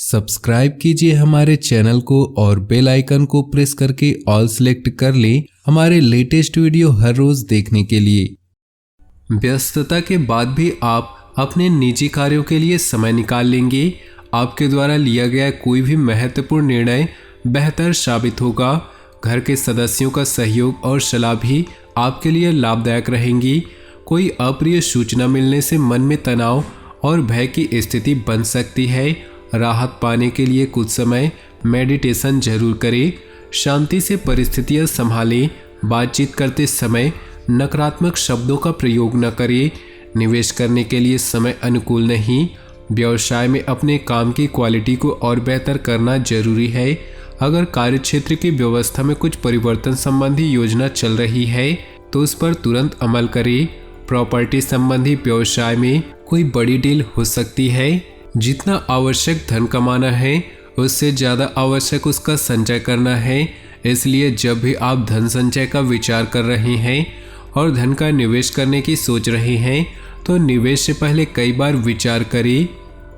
Subscribe कीजिए हमारे channel को और बेल आइकन को प्रेस करके ऑल सेलेक्ट कर लें हमारे लेटेस्ट वीडियो हर रोज देखने के लिए। व्यस्तता के बाद भी आप अपने निजी कार्यों के लिए समय निकाल लेंगे। आपके द्वारा लिया गया कोई भी महत्वपूर्ण निर्णय बेहतर साबित होगा। घर के सदस्यों का सहयोग और सलाह भी आपके लिए लाभदायक रहेंगी। कोई अप्रिय सूचना मिलने से मन में तनाव और भय की स्थिति बन सकती है। राहत पाने के लिए कुछ समय मेडिटेशन जरूर करें। शांति से परिस्थितियां संभालें। बातचीत करते समय नकारात्मक शब्दों का प्रयोग न करें। निवेश करने के लिए समय अनुकूल नहीं। व्यवसाय में अपने काम की क्वालिटी को और बेहतर करना जरूरी है। अगर कार्यक्षेत्र की व्यवस्था में कुछ परिवर्तन संबंधी योजना चल रही है तो उस पर तुरंत अमल करें। प्रॉपर्टी संबंधी व्यवसाय में कोई बड़ी डील हो सकती है। जितना आवश्यक धन कमाना है उससे ज़्यादा आवश्यक उसका संचय करना है। इसलिए जब भी आप धन संचय का विचार कर रहे हैं और धन का निवेश करने की सोच रहे हैं तो निवेश से पहले कई बार विचार करें।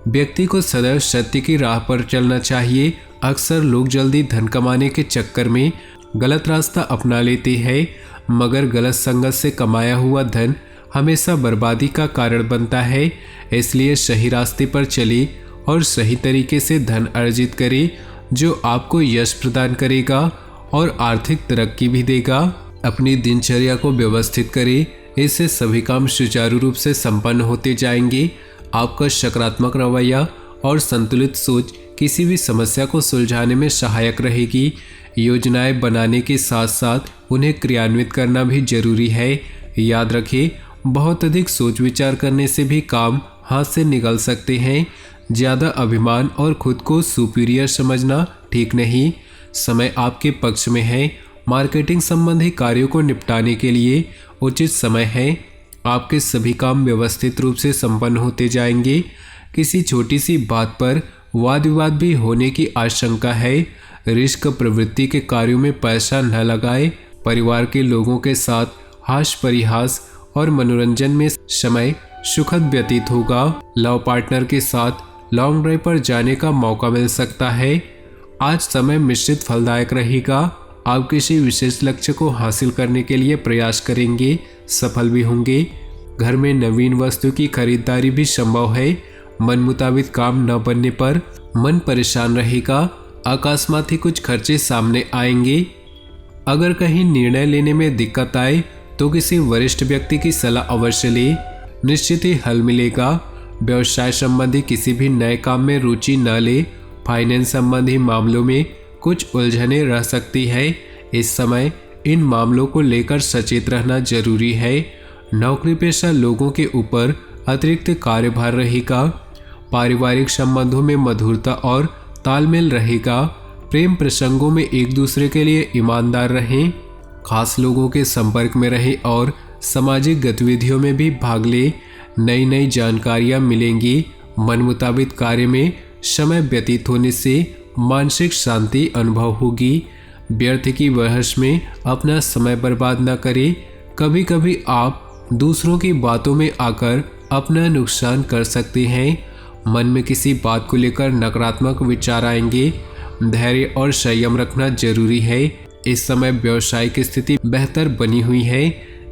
व्यक्ति को सदैव सत्य की राह पर चलना चाहिए। अक्सर लोग जल्दी धन कमाने के चक्कर में गलत रास्ता अपना लेते हैं, मगर गलत संगत से कमाया हुआ धन हमेशा बर्बादी का कारण बनता है। इसलिए सही रास्ते पर चले और सही तरीके से धन अर्जित करें जो आपको यश प्रदान करेगा और आर्थिक तरक्की भी देगा। अपनी दिनचर्या को व्यवस्थित करें। इससे सभी काम सुचारू रूप से संपन्न होते जाएंगे। आपका सकारात्मक रवैया और संतुलित सोच किसी भी समस्या को सुलझाने में सहायक रहेगी। योजनाएं बनाने के साथ साथ उन्हें क्रियान्वित करना भी जरूरी है। याद रखें, बहुत अधिक सोच विचार करने से भी काम हाथ से निकल सकते हैं। ज़्यादा अभिमान और खुद को सुपीरियर समझना ठीक नहीं। समय आपके पक्ष में है। मार्केटिंग संबंधी कार्यों को निपटाने के लिए उचित समय है। आपके सभी काम व्यवस्थित रूप से संपन्न होते जाएंगे। किसी छोटी सी बात पर वाद विवाद भी होने की आशंका है। रिस्क प्रवृत्ति के कार्यों में पैसा न लगाएं। परिवार के लोगों के साथ हास्य परिहास और मनोरंजन में समय सुखद व्यतीत होगा। लव पार्टनर के साथ लॉन्ग ड्राइव पर जाने का मौका मिल सकता है। आज समय मिश्रित फलदायक रहेगा। आप किसी विशेष लक्ष्य को हासिल करने के लिए प्रयास करेंगे, सफल भी होंगे। घर में नवीन वस्तु की खरीदारी भी संभव है। मन मुताबिक काम न बनने पर मन परेशान रहेगा। अकस्मात ही कुछ खर्चे सामने आएंगे। अगर कहीं निर्णय लेने में दिक्कत आए तो किसी वरिष्ठ व्यक्ति की सलाह अवश्य ले। निश्चित ही हल मिलेगा। व्यवसाय संबंधी किसी भी नए काम में रुचि न ले। फाइनेंस संबंधी मामलों में कुछ उलझने रह सकती है। इस समय इन मामलों को लेकर सचेत रहना जरूरी है। नौकरी पेशा लोगों के ऊपर अतिरिक्त कार्यभार रहेगा। पारिवारिक संबंधों में मधुरता और तालमेल रहेगा। प्रेम प्रसंगों में एक दूसरे के लिए ईमानदार रहें। खास लोगों के संपर्क में रहें और सामाजिक गतिविधियों में भी भाग लें। नई नई जानकारियां मिलेंगी। मन मुताबिक कार्य में समय व्यतीत होने से मानसिक शांति अनुभव होगी। व्यर्थ की बहस में अपना समय बर्बाद न करें। कभी कभी आप दूसरों की बातों में आकर अपना नुकसान कर सकते हैं। मन में किसी बात को लेकर नकारात्मक विचार आएंगे। धैर्य और संयम रखना जरूरी है। इस समय व्यवसाय की स्थिति बेहतर बनी हुई है।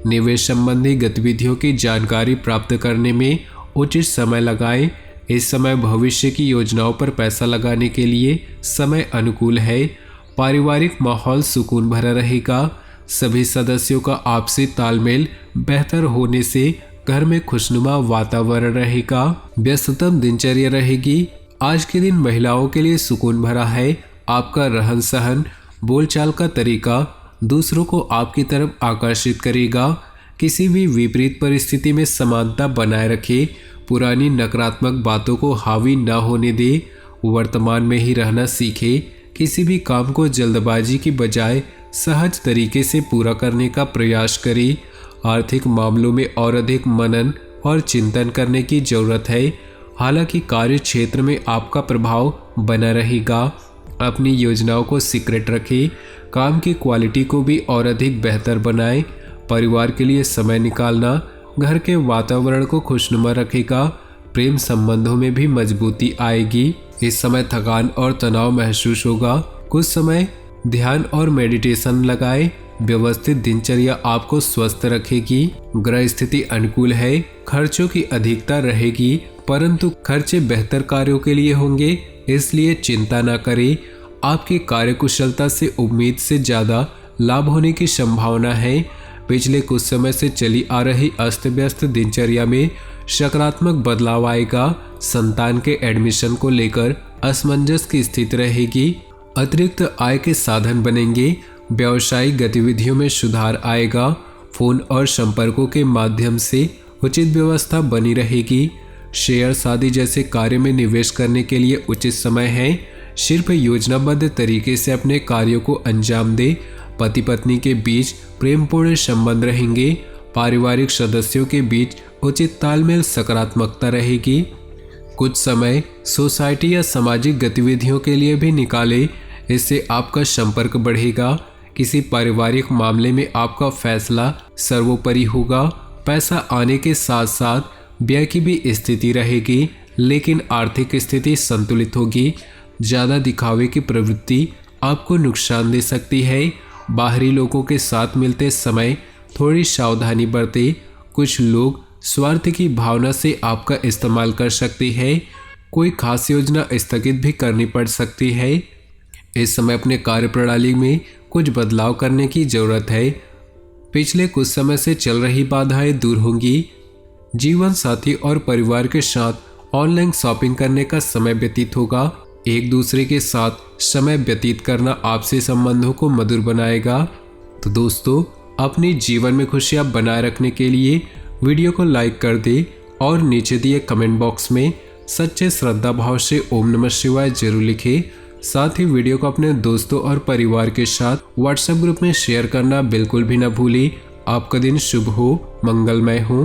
निवेश संबंधी गतिविधियों की जानकारी प्राप्त करने में उचित समय लगाएं। इस समय भविष्य की योजनाओं पर पैसा लगाने के लिए समय अनुकूल है। पारिवारिक माहौल सुकून भरा रहेगा। सभी सदस्यों का आपसी तालमेल बेहतर होने से घर में खुशनुमा वातावरण रहेगा। व्यस्ततम दिनचर्या रहेगी। आज के दिन महिलाओं के लिए सुकून भरा है। आपका रहन सहन, बोलचाल का तरीका दूसरों को आपकी तरफ आकर्षित करेगा। किसी भी विपरीत परिस्थिति में समानता बनाए रखें। पुरानी नकारात्मक बातों को हावी न होने दें। वर्तमान में ही रहना सीखें। किसी भी काम को जल्दबाजी की बजाय सहज तरीके से पूरा करने का प्रयास करें। आर्थिक मामलों में और अधिक मनन और चिंतन करने की जरूरत है। हालांकि कार्य क्षेत्र में आपका प्रभाव बना रहेगा। अपनी योजनाओं को सीक्रेट रखें। काम की क्वालिटी को भी और अधिक बेहतर बनाएं। परिवार के लिए समय निकालना घर के वातावरण को खुशनुमा रखेगा। प्रेम संबंधों में भी मजबूती आएगी। इस समय थकान और तनाव महसूस होगा। कुछ समय ध्यान और मेडिटेशन लगाएं। व्यवस्थित दिनचर्या आपको स्वस्थ रखेगी। ग्रह स्थिति अनुकूल है। खर्चों की अधिकता रहेगी, परंतु खर्चे बेहतर कार्यों के लिए होंगे, इसलिए चिंता न करें। आपकी कार्यकुशलता से उम्मीद से ज्यादा लाभ होने की संभावना है। पिछले कुछ समय से चली आ रही अस्त व्यस्त दिनचर्या में सकारात्मक बदलाव आएगा। संतान के एडमिशन को लेकर असमंजस की स्थिति रहेगी। अतिरिक्त आय के साधन बनेंगे। व्यावसायिक गतिविधियों में सुधार आएगा। फोन और संपर्कों के माध्यम से उचित व्यवस्था बनी रहेगी। शेयर आदि जैसे कार्य में निवेश करने के लिए उचित समय है। सिर्फ योजनाबद्ध तरीके से अपने कार्यों को अंजाम दे। पति पत्नी के बीच प्रेमपूर्ण संबंध रहेंगे। पारिवारिक सदस्यों के बीच उचित तालमेल, सकारात्मकता रहेगी। कुछ समय सोसाइटी या सामाजिक गतिविधियों के लिए भी निकालें, इससे आपका संपर्क बढ़ेगा। किसी पारिवारिक मामले में आपका फैसला सर्वोपरि होगा। पैसा आने के साथ साथ व्यय की भी स्थिति रहेगी, लेकिन आर्थिक स्थिति संतुलित होगी। ज़्यादा दिखावे की प्रवृत्ति आपको नुकसान दे सकती है। बाहरी लोगों के साथ मिलते समय थोड़ी सावधानी बरतें। कुछ लोग स्वार्थ की भावना से आपका इस्तेमाल कर सकते हैं। कोई खास योजना स्थगित भी करनी पड़ सकती है। इस समय अपने कार्यप्रणाली में कुछ बदलाव करने की जरूरत है। पिछले कुछ समय से चल रही बाधाएं दूर होंगी। जीवन साथी और परिवार के साथ ऑनलाइन शॉपिंग करने का समय व्यतीत होगा। एक दूसरे के साथ समय व्यतीत करना आपसी संबंधों को मधुर बनाएगा। तो दोस्तों, अपने जीवन में खुशियां बनाए रखने के लिए वीडियो को लाइक कर दे और नीचे दिए कमेंट बॉक्स में सच्चे श्रद्धा भाव से ओम नमः शिवाय जरूर लिखें। साथ ही वीडियो को अपने दोस्तों और परिवार के साथ व्हाट्सएप ग्रुप में शेयर करना बिल्कुल भी न भूलें। आपका दिन शुभ हो, मंगलमय हो।